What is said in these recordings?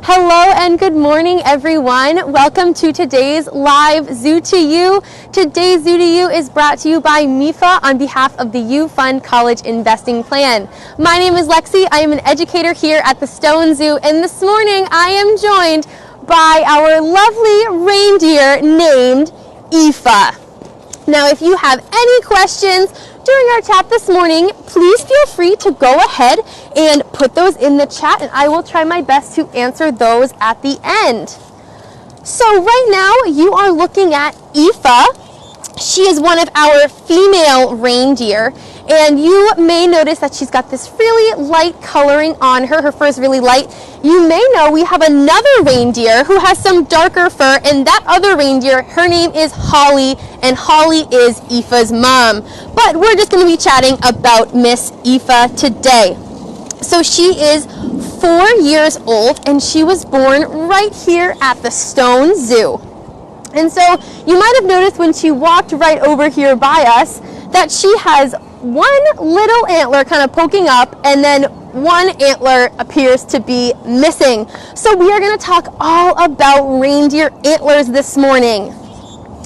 Hello and good morning, everyone. Welcome to today's live Zoo to You. Today's Zoo to You is brought to you by MIFA on behalf of the U Fund College Investing Plan. My name is Lexi. I am an educator here at the Stone Zoo, and this morning I am joined by our lovely reindeer named Aoife. Now, if you have any questions during our chat this morning, please feel free to go ahead and put those in the chat, and I will try my best to answer those at the end. So right now you are looking at Aoife. She is one of our female reindeer, and you may notice that she's got this really light coloring on her. Her fur is really light. You may know we have another reindeer who has some darker fur, and that other reindeer, her name is Holly, and Holly is Aoife's mom. But we're just going to be chatting about Miss Aoife today. So she is 4 years old, and she was born right here at the Stone Zoo. And so you might have noticed when she walked right over here by us that she has one little antler kind of poking up, and then one antler appears to be missing. So we are going to talk all about reindeer antlers this morning.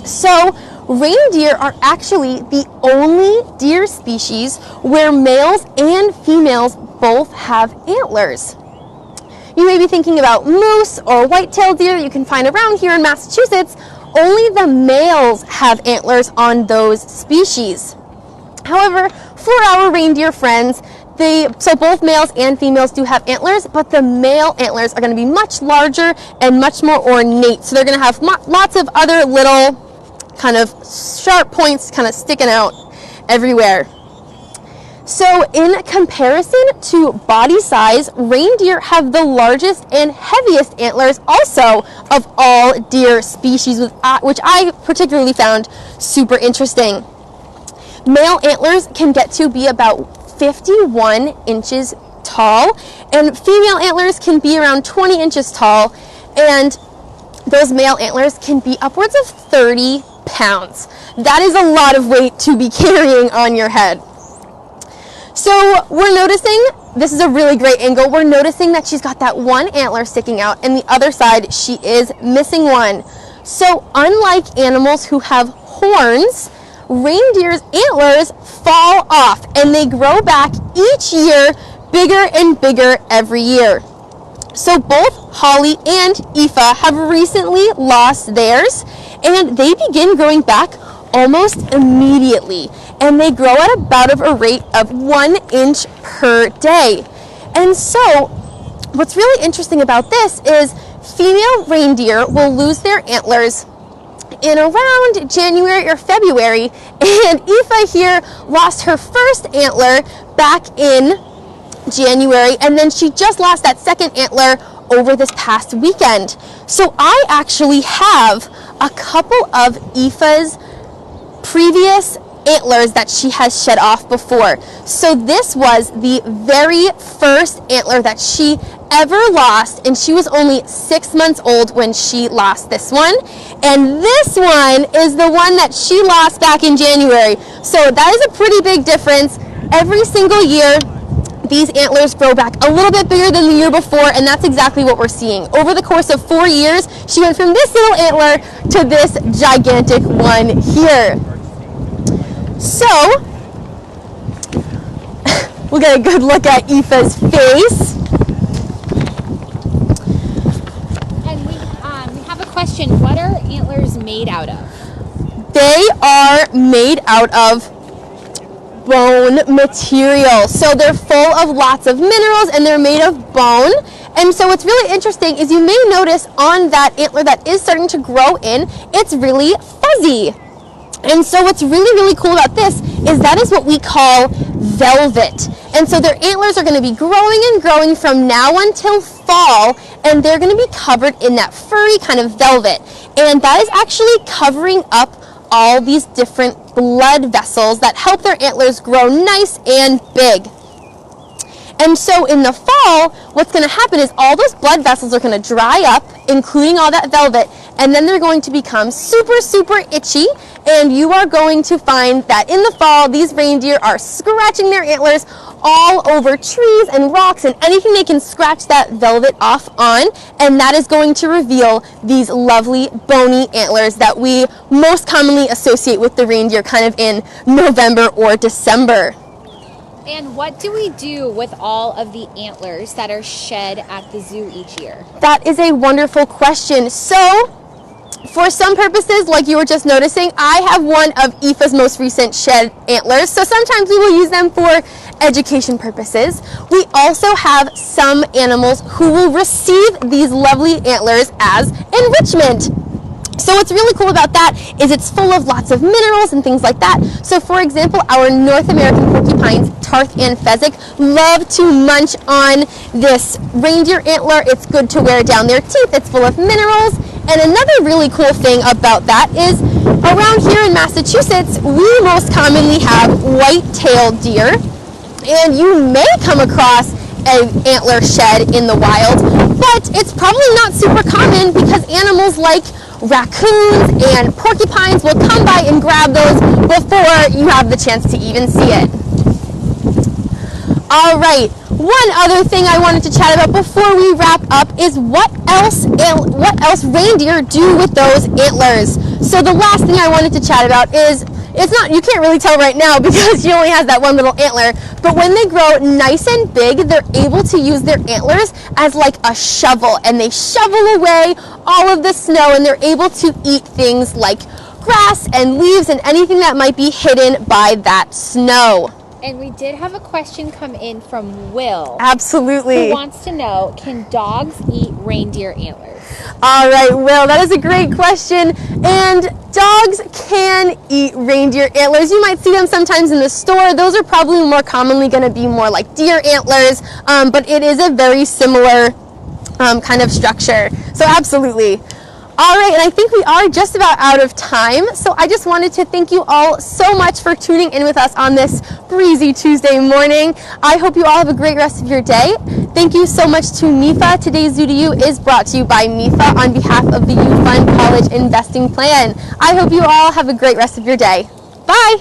So reindeer are actually the only deer species where males and females both have antlers. You may be thinking about moose or white-tailed deer that you can find around here in Massachusetts. Only the males have antlers on those species. However, for our reindeer friends, so both males and females do have antlers, but the male antlers are going to be much larger and much more ornate. So they're going to have lots of other little kind of sharp points kind of sticking out everywhere. So in comparison to body size, reindeer have the largest and heaviest antlers also of all deer species, which I particularly found super interesting. Male antlers can get to be about 51 inches tall, and female antlers can be around 20 inches tall, and those male antlers can be upwards of 30 pounds. That is a lot of weight to be carrying on your head. So we're noticing, this is a really great angle, we're noticing that she's got that one antler sticking out, and the other side she is missing one. So unlike animals who have horns, reindeer's antlers fall off and they grow back each year, bigger and bigger every year. So both Holly and Aoife have recently lost theirs, and they begin growing back almost immediately, and they grow at about a rate of 1 inch per day. And so what's really interesting about this is female reindeer will lose their antlers in around January or February, and Aoife here lost her first antler back in January, and then she just lost that second antler over this past weekend. So I actually have a couple of Aoife's previous antlers that she has shed off before. So this was the very first antler that she ever lost, and she was only 6 months old when she lost this one, and this one is the one that she lost back in January. So that is a pretty big difference. Every single year these antlers grow back a little bit bigger than the year before, and that's exactly what we're seeing. Over the course of 4 years, she went from this little antler to this gigantic one here. So we'll get a good look at Aoife's face. And we have a question. What are antlers made out of? They are made out of bone material. So they're full of lots of minerals, and they're made of bone. And so what's really interesting is you may notice on that antler that is starting to grow in, it's really fuzzy. And so what's really, really cool about this is that is what we call velvet. And so their antlers are going to be growing and growing from now until fall, and they're going to be covered in that furry kind of velvet. And that is actually covering up all these different blood vessels that help their antlers grow nice and big. And so in the fall, what's going to happen is all those blood vessels are going to dry up, including all that velvet, and then they're going to become super, super itchy, and you are going to find that in the fall, these reindeer are scratching their antlers all over trees and rocks and anything they can scratch that velvet off on, and that is going to reveal these lovely bony antlers that we most commonly associate with the reindeer kind of in November or December. And what do we do with all of the antlers that are shed at the zoo each year? That is a wonderful question. So, for some purposes, like you were just noticing, I have one of Aoife's most recent shed antlers, so sometimes we will use them for education purposes. We also have some animals who will receive these lovely antlers as enrichment. So what's really cool about that is it's full of lots of minerals and things like that. So for example, our North American porcupines, Tarth and Fezzik, love to munch on this reindeer antler. It's good to wear down their teeth. It's full of minerals. And another really cool thing about that is around here in Massachusetts, we most commonly have white-tailed deer. And you may come across an antler shed in the wild, but it's probably not super common because animals like raccoons and porcupines will come by and grab those before you have the chance to even see it. All right, one other thing I wanted to chat about before we wrap up is what else reindeer do with those antlers. So the last thing I wanted to chat about is, you can't really tell right now because she only has that one little antler, but when they grow nice and big, they're able to use their antlers as like a shovel, and they shovel away all of the snow, and they're able to eat things like grass and leaves and anything that might be hidden by that snow. And we did have a question come in from Will. Absolutely. Who wants to know, can dogs eat reindeer antlers? All right, Will, that is a great question. And dogs can eat reindeer antlers. You might see them sometimes in the store. Those are probably more commonly going to be more like deer antlers, but it is a very similar kind of structure. So absolutely. All right, and I think we are just about out of time, so I just wanted to thank you all so much for tuning in with us on this breezy Tuesday morning. I hope you all have a great rest of your day. Thank you so much to MIFA. Today's Zoo to You is brought to you by MIFA on behalf of the U Fund College Investing Plan. I hope you all have a great rest of your day. Bye!